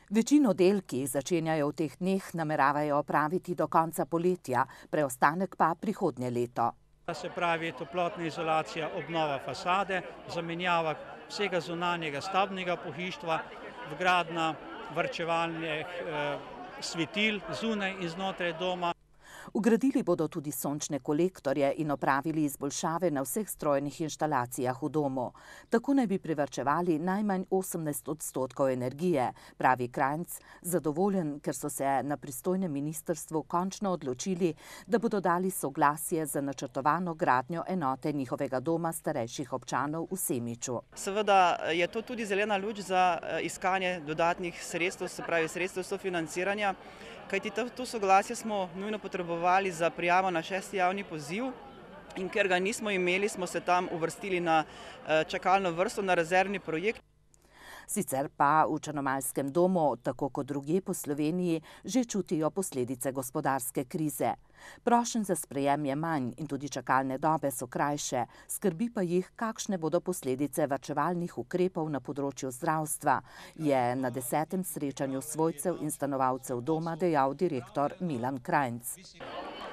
Večino del, ki jih začenjajo v teh dneh, nameravajo opraviti do konca poletja, preostanek pa prihodnje leto. Se pravi toplotna izolacija, obnova fasade, zamenjava vsega zunanjega stavbnega pohištva, vgradnja varčevalnih svetil zunaj in znotraj doma. Vgradili bodo tudi sončne kolektorje in opravili izboljšave na vseh strojnih inštalacijah v domu. Tako naj bi privarčevali najmanj 18% energije, pravi Krajnc, zadovoljen, ker so se na pristojnem ministrstvu končno odločili, da bodo dali soglasje za načrtovano gradnjo enote njihovega doma starejših občanov v Semiču. Seveda je to tudi zelena luč za iskanje dodatnih sredstev, se pravi sredstev sofinanciranja, kajti to soglasje smo nujno potrebovali za prijavo na 6. javni poziv in ker ga nismo imeli, smo se tam uvrstili na čakalno vrsto, na rezervni projekt. Sicer pa v Črnomaljskem domu, tako kot drugje po Sloveniji, že čutijo posledice gospodarske krize. Prošenj za sprejem je manj in tudi čakalne dobe so krajše, skrbi pa jih, kakšne bodo posledice varčevalnih ukrepov na področju zdravstva, je na 10. srečanju svojcev in stanovalcev doma dejal direktor Milan Krajnc.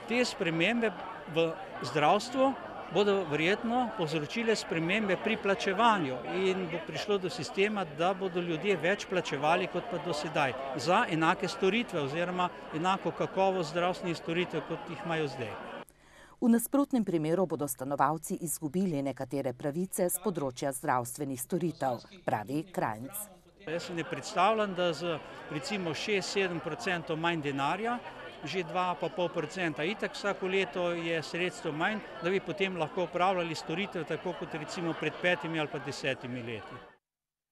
Te spremembe v zdravstvu bodo verjetno povzročile spremembe pri plačevanju in bo prišlo do sistema, da bodo ljudje več plačevali kot pa do sedaj za enake storitve oziroma enako kakovost zdravstvenih storitev, kot jih imajo zdaj. V nasprotnem primeru bodo stanovalci izgubili nekatere pravice z področja zdravstvenih storitev, pravi Krajnc. Jaz si ne predstavljam, da z recimo 6–7% manj denarja, že 2,5% itak vsako leto je sredstvo manj, da bi potem lahko upravljali storitev tako kot recimo pred 5 ali pa 10 leti.